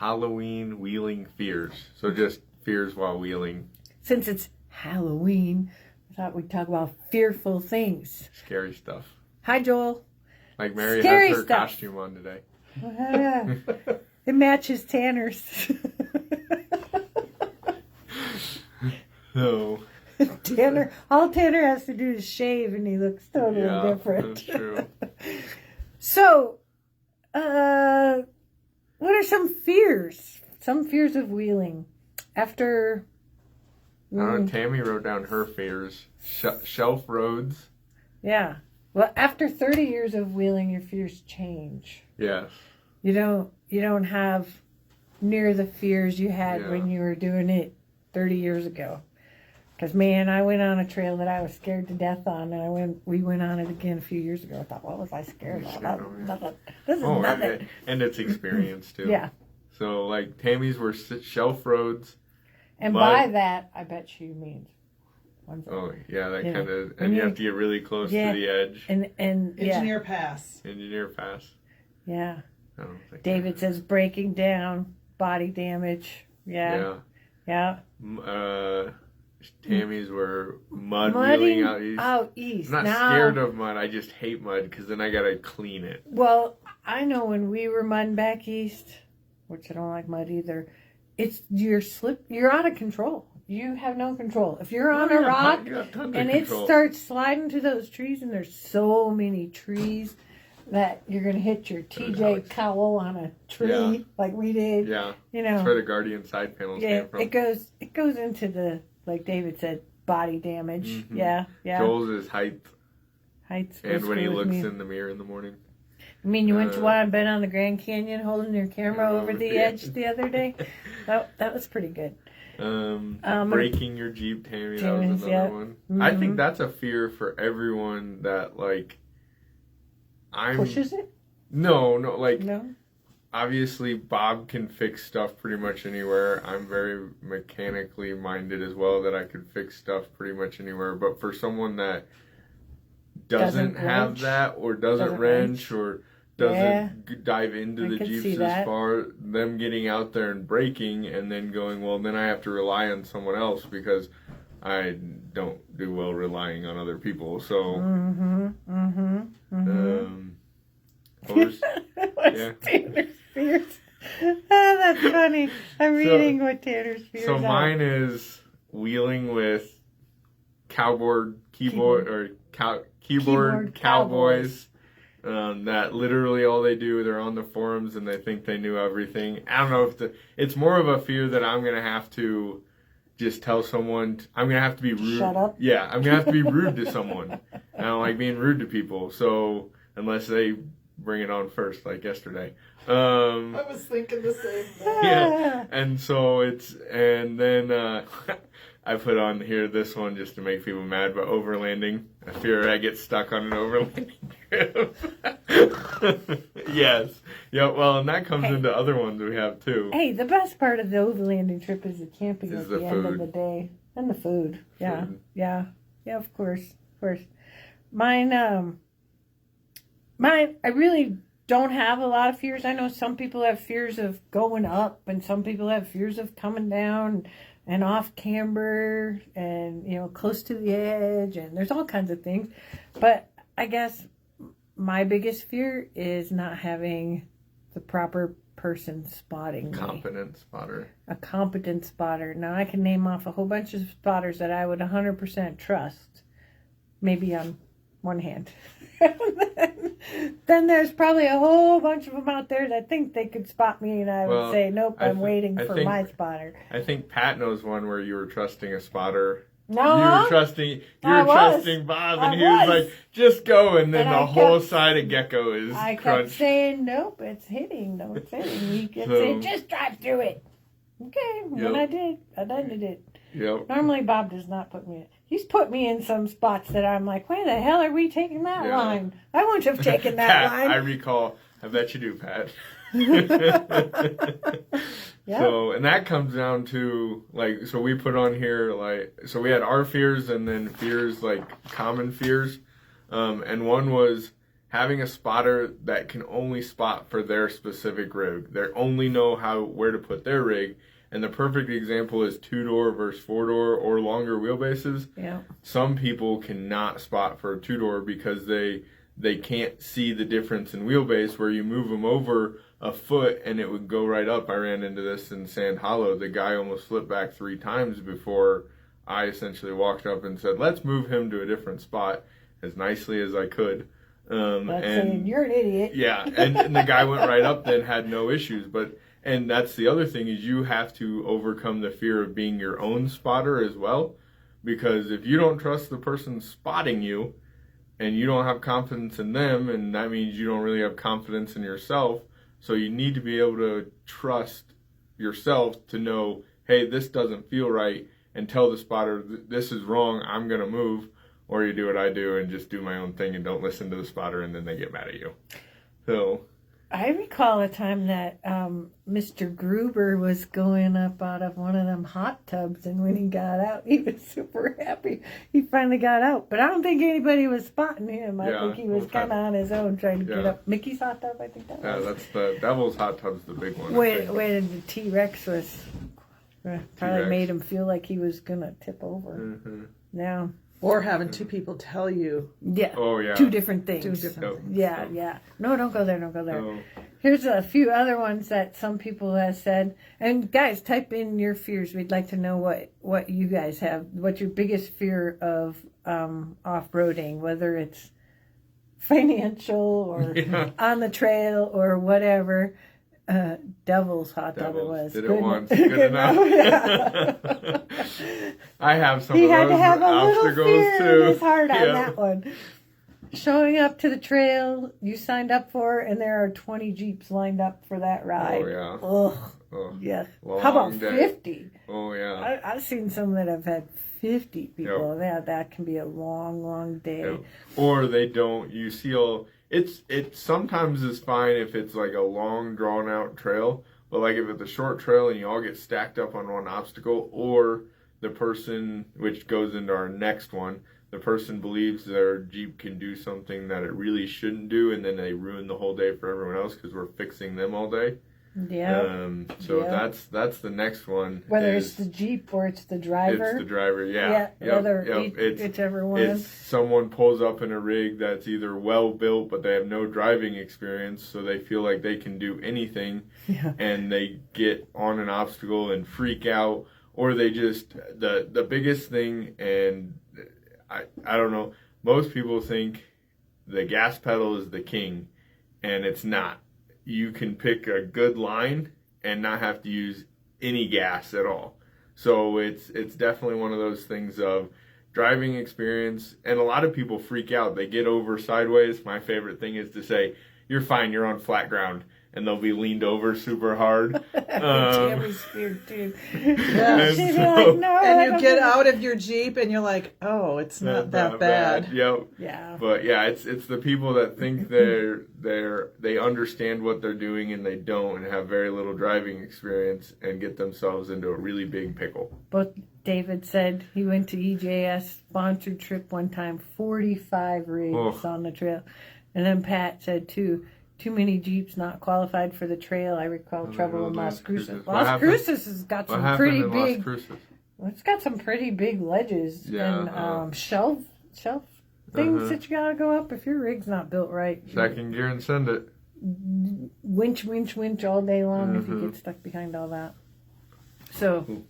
Halloween wheeling fears. So just fears while wheeling. Since it's Halloween, I thought we'd talk about fearful things. Scary stuff. Hi, Joel. Like Mary Scary has her stuff. costume on today. It matches Tanner's. So all Tanner has to do is shave and he looks totally different. That's true. So, what are some fears? Some fears of wheeling. After... Tammy wrote down her fears. Shelf roads. Yeah. Well, after 30 years of wheeling, your fears change. Yes. You don't have near the fears you had when you were doing it 30 years ago. Because, man, I went on a trail that I was scared to death on, and we went on it again a few years ago. I thought, what was I scared of? Nothing. This is nothing. And it's experience, too. Yeah. So, like, Tammy's were shelf roads. And by that, I bet she means one thing. Oh, yeah, that kind of... And you have to get really close to the edge. And Engineer pass. Engineer pass. Yeah. I don't think David says breaking down, body damage. Yeah. Tammy's were mud wheeling out east. I'm not scared of mud. I just hate mud because then I got to clean it. Well, I know when we were mudding back east, which I don't like mud either, you're out of control. You have no control. If you're on a rock and it starts sliding to those trees, and there's so many trees that you're going to hit your TJ cowl on a tree like we did. Yeah. That's where the Guardian side panels came from. It goes into the, like David said, body damage. Mm-hmm. Yeah. Joel's is height. And when he looks me. in the mirror in the morning. I mean, you went to one been on the Grand Canyon holding your camera over the edge the other day? That was pretty good. Breaking your Jeep, Tammy, that was another one. Mm-hmm. I think that's a fear for everyone that, like, pushes it? No. Obviously, Bob can fix stuff pretty much anywhere. I'm very mechanically minded as well, that I could fix stuff pretty much anywhere. But for someone doesn't have that, or doesn't wrench, or doesn't dive into the Jeeps as far, them getting out there and braking and then going, well, then I have to rely on someone else because I don't do well relying on other people. So, Tanner's fears? That's funny. I'm reading what Tanner's fears are. So mine is wheeling with keyboard cowboys. That literally all they do, they're on the forums and they think they knew everything. I don't know if it's more of a fear that I'm going to have to just tell someone, I'm going to have to be rude. Shut up. Yeah, I'm going to have to be rude to someone. I don't like being rude to people. So unless they bring it on first, like yesterday. I was thinking the same thing. Yeah, and so then I put on here this one just to make people mad, but overlanding. I fear I get stuck on an overlanding trip. Yes. Yeah, well, and that comes into other ones we have too. Hey, the best part of the overlanding trip is the camping at the end of the day. And the food. Yeah. Yeah, of course. Mine, I really don't have a lot of fears. I know some people have fears of going up, and some people have fears of coming down and off camber and, close to the edge, and there's all kinds of things. But I guess my biggest fear is not having the proper person spotting me. A competent spotter. Now, I can name off a whole bunch of spotters that I would 100% trust. Maybe on one hand. Then there's probably a whole bunch of them out there that think they could spot me, and I would say, nope, I'm waiting for my spotter. I think Pat knows one where you were trusting a spotter. No, you were trusting Bob, and he was like, just go, and then the whole side of Gecko is crunched. I kept saying, nope, it's hitting. No, it's hitting. He kept saying, just drive through it. Okay, when I did it. Yep. Normally, Bob does not put me in. He's put me in some spots that I'm like, why the hell are we taking that line? I wouldn't have taken that Pat, line. I recall. I bet you do, Pat. Yep. So, and that comes down to, so we put on here, so we had our fears and then fears, common fears. And one was having a spotter that can only spot for their specific rig. They only know where to put their rig. And the perfect example is 2-door versus 4-door or longer wheelbases. Yeah. Some people cannot spot for a 2-door because they can't see the difference in wheelbase, where you move them over a foot and it would go right up. I ran into this in Sand Hollow. The guy almost flipped back 3 times before I essentially walked up and said, let's move him to a different spot as nicely as I could. Saying, you're an idiot. Yeah, and the guy went right up then, had no issues. And that's the other thing, is you have to overcome the fear of being your own spotter as well. Because if you don't trust the person spotting you, and you don't have confidence in them, and that means you don't really have confidence in yourself. So you need to be able to trust yourself to know, hey, this doesn't feel right, and tell the spotter, this is wrong, I'm going to move. Or you do what I do and just do my own thing and don't listen to the spotter, and then they get mad at you. So I recall a time that Mr. Gruber was going up out of one of them hot tubs, and when he got out, he was super happy. He finally got out, but I don't think anybody was spotting him. I think he was kind of on his own trying to get up. Mickey's hot tub, I think that was. Yeah, that's the Devil's hot tub's the big one. When the T-Rex was probably T-Rex. made him feel like he was gonna tip over. Mm-hmm. Yeah. Or having 2 people tell you. Yeah. Oh yeah. 2 different things. 2 different things. Yeah, yeah. No, don't go there, don't go there. Oh. Here's a few other ones that some people have said. And guys, type in your fears. We'd like to know what you guys have. What's your biggest fear of off-roading, whether it's financial or on the trail or whatever. Devil's hot tub it was. Did it once. Good enough. Yeah. I have some He of had those to have a little obstacles fear too. in his heart on that one. Showing up to the trail you signed up for, and there are 20 Jeeps lined up for that ride. Oh yeah. Ugh. Oh, Yeah. long How about day. 50? Oh yeah. I've seen some that have had 50 people. Yeah, that can be a long, long day. Yep. Or they don't. You see all. It sometimes is fine if it's like a long drawn out trail, but like if it's a short trail and you all get stacked up on one obstacle, or the person, which goes into our next one, the person believes their Jeep can do something that it really shouldn't do, and then they ruin the whole day for everyone else because we're fixing them all day. Yeah. That's the next one. Whether it's the Jeep or it's the driver. It's the driver, yeah. Whichever one. It's someone pulls up in a rig that's either well built, but they have no driving experience, so they feel like they can do anything, and they get on an obstacle and freak out, or they just the biggest thing, and I don't know. Most people think the gas pedal is the king, and it's not. You can pick a good line and not have to use any gas at all. So it's definitely one of those things of driving experience. And a lot of people freak out. They get over sideways. My favorite thing is to say, you're fine, you're on flat ground. And they'll be leaned over super hard. Tammy's scared too. Yeah. She's like, no. And you get out of your Jeep and you're like, oh, it's not that bad. Yep. Yeah. But yeah, it's the people that think they understand what they're doing and they don't, and have very little driving experience and get themselves into a really big pickle. Both David said he went to EJS sponsored trip one time, 45 rigs on the trail. And then Pat said too many Jeeps not qualified for the trail. I recall trouble in Las Cruces. Las Cruces has got some pretty big. Well, it's got some pretty big ledges and shelf things that you gotta go up if your rig's not built right. Second gear and send it. Winch all day long if you get stuck behind all that. So,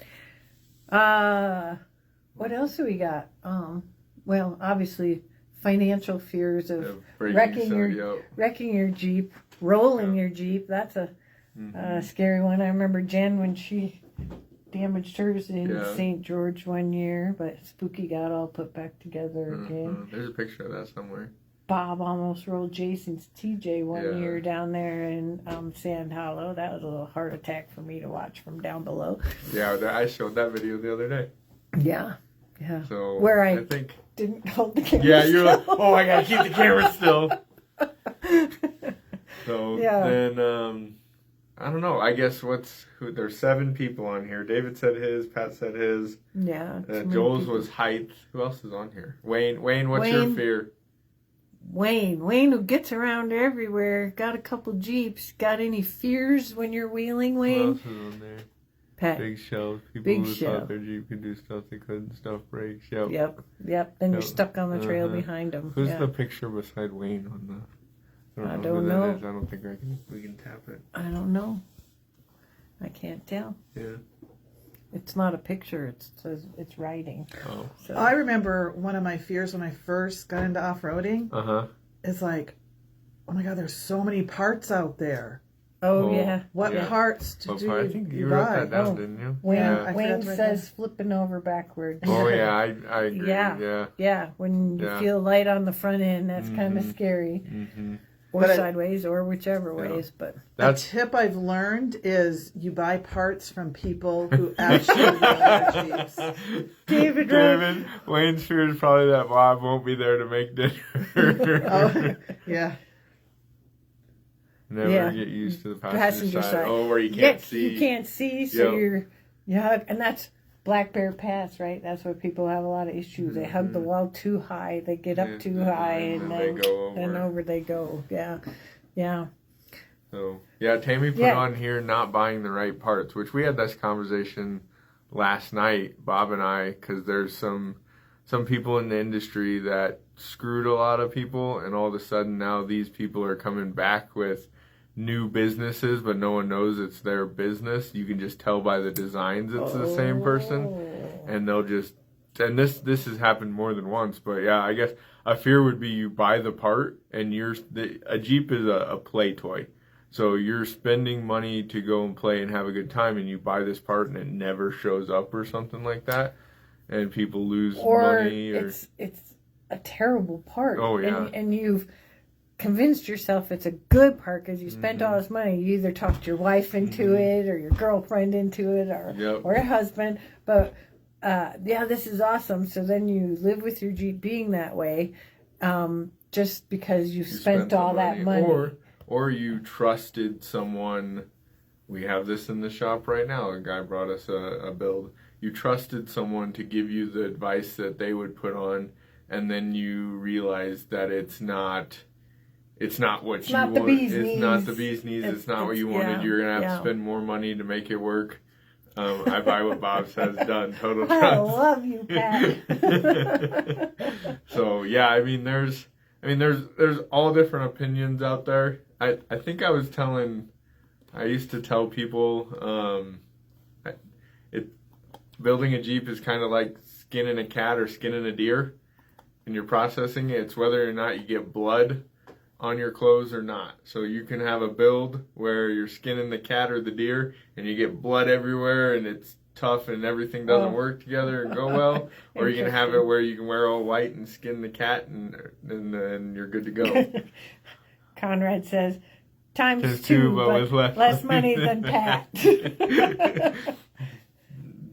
what else do we got? Well, obviously, financial fears of wrecking your Jeep, rolling your Jeep. That's a scary one. I remember Jen when she damaged hers in St. George one year, but Spooky got all put back together again. There's a picture of that somewhere. Bob almost rolled Jason's TJ one year down there in Sand Hollow. That was a little heart attack for me to watch from down below. Yeah, I showed that video the other day. Yeah. So where I think didn't hold the camera. Yeah, you're like, oh, I gotta keep the camera still. So then, I don't know. I guess there's 7 people on here. David said his. Pat said his. Yeah. Joel's was height. Who else is on here? Wayne, what's your fear? Wayne who gets around everywhere, got a couple Jeeps. Got any fears when you're wheeling, What Wayne? else is on there? Pat. Big shelves. People Big who shelf. thought their Jeep could do stuff they couldn't. Stuff breaks. Yep. Yep. Then you're stuck on the trail behind them. Who's the picture beside Wayne on the? I who don't that know. is. I don't think we can tap it. I don't know. I can't tell. Yeah. It's not a picture. It says it's writing. Oh. So. I remember one of my fears when I first got into off-roading is like, oh my God, there's so many parts out there. Oh, yeah. What parts to do? I think you wrote that down, didn't you? Wayne says flipping over backwards. Oh, yeah, I agree. Yeah, when you feel light on the front end, that's kind of scary. Mm-hmm. Or sideways, or whichever ways. But a tip I've learned is you buy parts from people who actually run their Jeeps. David, Wayne's fear is probably that Bob won't be there to make dinner. Oh, yeah. Never get used to the passenger side. Oh, where you can't see. You can't see, so you're and that's Black Bear Pass, right? That's where people have a lot of issues. They hug the wall too high, they get up too high, and then over they go. Yeah. So Tammy put on here not buying the right parts, which we had this conversation last night, Bob and I, because there's some people in the industry that screwed a lot of people, and all of a sudden now these people are coming back with new businesses, but no one knows it's their business. You can just tell by the designs it's the same person, and they'll just, and this has happened more than once, but yeah, I guess a fear would be you buy the part and a Jeep is a play toy. So you're spending money to go and play and have a good time, and you buy this part and it never shows up or something like that, and people lose money. Or it's a terrible part. Oh yeah, and you've convinced yourself it's a good part because you spent all this money. You either talked your wife into it, or your girlfriend into it, or your husband. But this is awesome. So then you live with your Jeep being that way, just because you spent all that money. Or you trusted someone. We have this in the shop right now. A guy brought us a build. You trusted someone to give you the advice that they would put on, and then you realize that it's not what you want. It's not the bee's knees. It's not what you wanted. You're going to have to spend more money to make it work. I buy what Bob says done. Total trust. I love you, Pat. So, yeah, there's all different opinions out there. I think I used to tell people building a Jeep is kind of like skinning a cat or skinning a deer. And you're processing it. It's whether or not you get blood on your clothes or not. So you can have a build where you're skinning the cat or the deer and you get blood everywhere and it's tough and everything doesn't work together and go well. Or you can have it where you can wear all white and skin the cat and then you're good to go. Conrad says, times two, but with less money than Pat.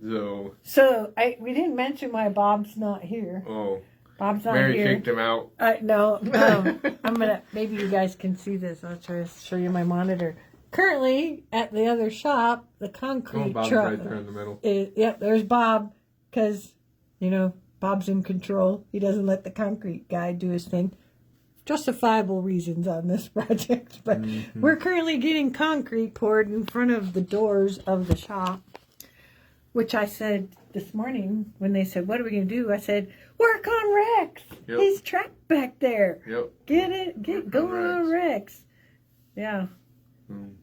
So we didn't mention why Bob's not here. Oh. Bob's not Mary here. kicked him out. No, I'm gonna. Maybe you guys can see this. I'll try to show you my monitor. Currently, at the other shop, the concrete Bob's truck. right there in the middle. There's Bob, because Bob's in control. He doesn't let the concrete guy do his thing. Justifiable reasons on this project, but we're currently getting concrete poured in front of the doors of the shop, which I said this morning when they said, "What are we going to do?" I said, "Work on Rex. Yep. He's trapped back there. Yep. Get going on Rex." Yeah.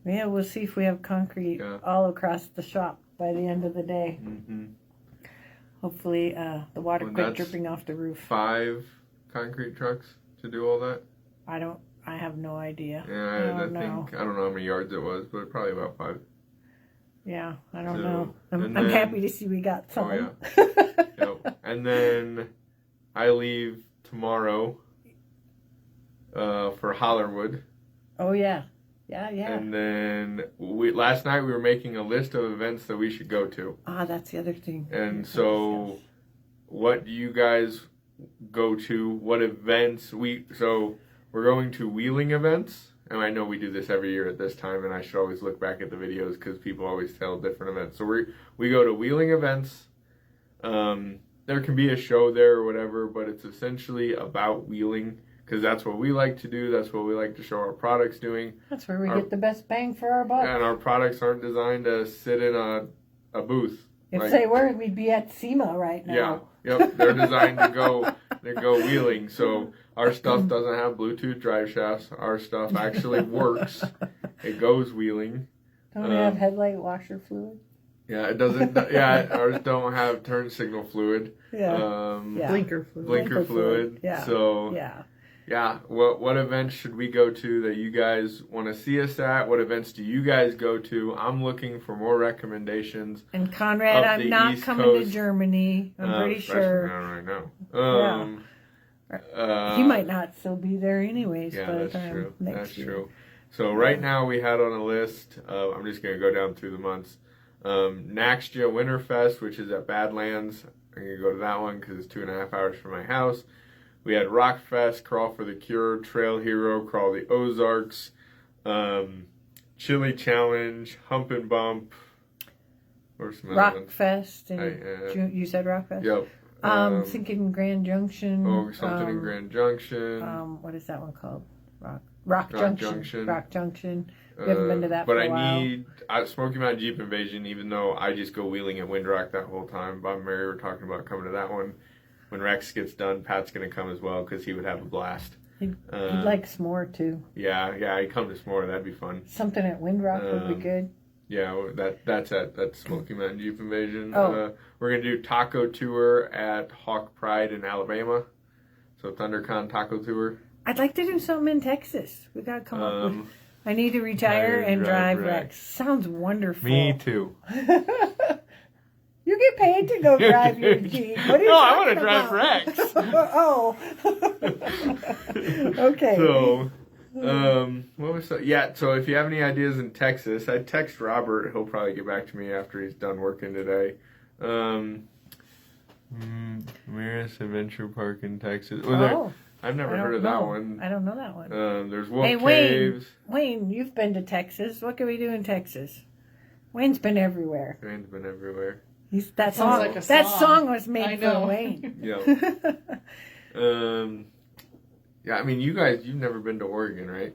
Yeah, we'll see if we have concrete all across the shop by the end of the day. Hopefully, the water quit dripping off the roof. 5 concrete trucks to do all that? I have no idea. Yeah, I don't know how many yards it was, but probably about 5. Yeah, I don't know. I'm happy to see we got some. Oh, yeah. Yep. And then I leave tomorrow for Hollerwood. Oh, yeah. Yeah. And then last night we were making a list of events that we should go to. That's the other thing. And so what do you guys go to? What events? So we're going to wheeling events. And I know we do this every year at this time, and I should always look back at the videos because people always tell different events. So we go to wheeling events. There can be a show there or whatever, but it's essentially about wheeling because that's what we like to do. That's what we like to show our products doing. That's where we get the best bang for our buck. And our products aren't designed to sit in a booth. If they were, we'd be at SEMA right now. Yeah, yep. They're designed to go wheeling. So our stuff doesn't have Bluetooth drive shafts. Our stuff actually works. It goes wheeling. Don't have headlight washer fluid? Yeah, it doesn't. Yeah, ours don't have turn signal fluid. Yeah. Blinker fluid. Blinker fluid. Yeah. So yeah. What events should we go to that you guys want to see us at? What events do you guys go to? I'm looking for more recommendations. And Conrad, I'm not East coming Coast. to Germany. I'm pretty sure. Right now. He might not still be there anyways. Yeah, by the that's time true. Next That's year. true. So right now we had on a list. I'm just going to go down through the months. Naxtia Winterfest, which is at Badlands. I'm going to go to that one because it's 2.5 hours from my house. We had Rockfest, Crawl for the Cure, Trail Hero, Crawl the Ozarks, Chili Challenge, Hump and Bump. Where's some other ones? Rockfest. And you said Rockfest? Yep. Thinking Grand Junction. Oh, something in Grand Junction. What is that one called? Rock Junction. Rock Junction. We haven't been to that but for a while. I need Smoky Mountain Jeep Invasion, even though I just go wheeling at Windrock that whole time. Bob and Mary were talking about coming to that one. When Rex gets done, Pat's going to come as well because he would have a blast. He'd like s'more too. Yeah, he'd come to s'more. That'd be fun. Something at Windrock would be good. Yeah, that's Smoky Mountain Jeep Invasion. Oh. We're going to do taco tour at Hawk Pride in Alabama. So ThunderCon taco tour. I'd like to do something in Texas. We got to come up with... I need to retire and drive Rex. Sounds wonderful. Me too. You get paid to go drive your Jeep. What are you I want to drive Rex. Oh. Okay. So, what was that? Yeah, so if you have any ideas in Texas, I'd text Robert. He'll probably get back to me after he's done working today. Maris Adventure Park in Texas. I've never heard of that one. I don't know that one. There's Wolf Caves. Wayne, you've been to Texas. What can we do in Texas? Wayne's been everywhere. That song. Like that song was made for Wayne. Yeah. Yeah, I mean, you've never been to Oregon, right?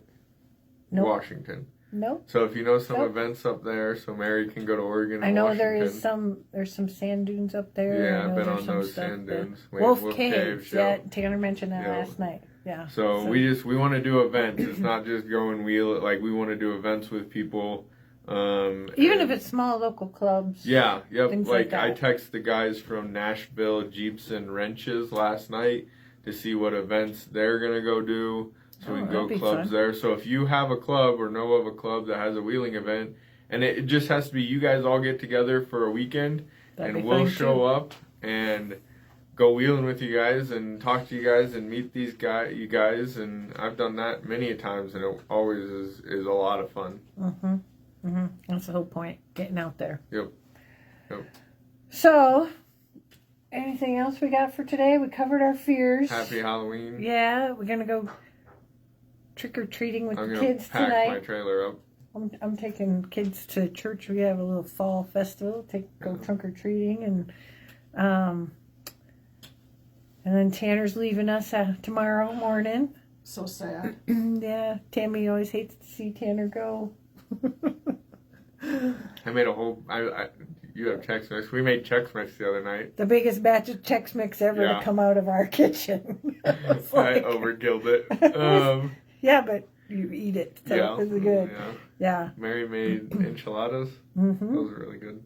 Nope. Washington. Nope. So if you know some events up there, so Mary can go to Oregon and I know Washington. there's some sand dunes up there. Yeah, I've been on those sand dunes. Wolf Caves. Yeah, Tanner mentioned that last night. Yeah. So we want to do events. It's not just go and wheel it. Like, we want to do events with people. Even if it's small local clubs. Yeah, yep. Like that. I text the guys from Nashville Jeeps and Wrenches last night to see what events they're gonna go do. So we can go clubs there. So if you have a club or know of a club that has a wheeling event, and it just has to be you guys all get together for a weekend, and we'll show up and go wheeling with you guys and talk to you guys and meet you guys. And I've done that many a times, and it always is a lot of fun. That's the whole point, getting out there. Yep. So, anything else we got for today? We covered our fears. Happy Halloween. Yeah, we're gonna go trick-or-treating with the kids tonight. I'm tonight. gonna pack my trailer up. I'm taking kids to church. We have a little fall festival. Go trunk-or-treating, and then Tanner's leaving us tomorrow morning. So sad. Yeah, Tammy always hates to see Tanner go. I made a whole. You have Chex Mix. We made Chex Mix the other night. The biggest batch of Chex Mix ever to come out of our kitchen. I overkilled it. Yeah, but you eat it, so it's good. Yeah. Mary made enchiladas. Those are really good.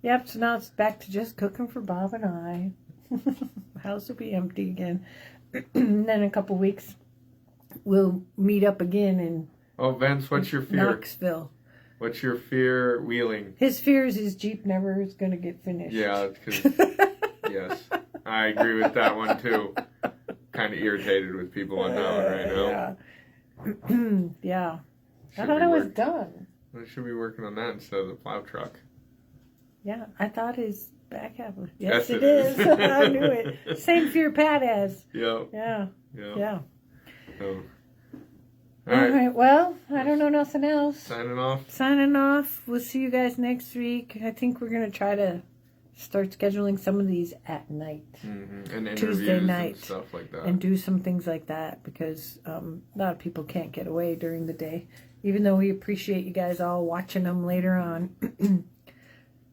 Yep. So now it's back to just cooking for Bob and I. The house will be empty again. And then in a couple weeks, we'll meet up again in. Oh, Vince, what's your fear? Knoxville. What's your fear wheeling? His fear is his Jeep never is going to get finished. Yeah, because yes, I agree with that one too. Kind of irritated with people on that one right now. Yeah. I thought it was done. I should be working on that instead of the plow truck. Yeah, I thought his back half was. Yes, it is. I knew it. Same fear Pat has. Yep. Yeah. So. All right. Well, I don't know nothing else. Signing off. We'll see you guys next week. I think we're going to try to start scheduling some of these at night. And Tuesday night. And stuff like that. And do some things like that because a lot of people can't get away during the day. Even though we appreciate you guys all watching them later on.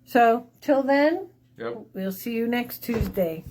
So, till then, we'll see you next Tuesday.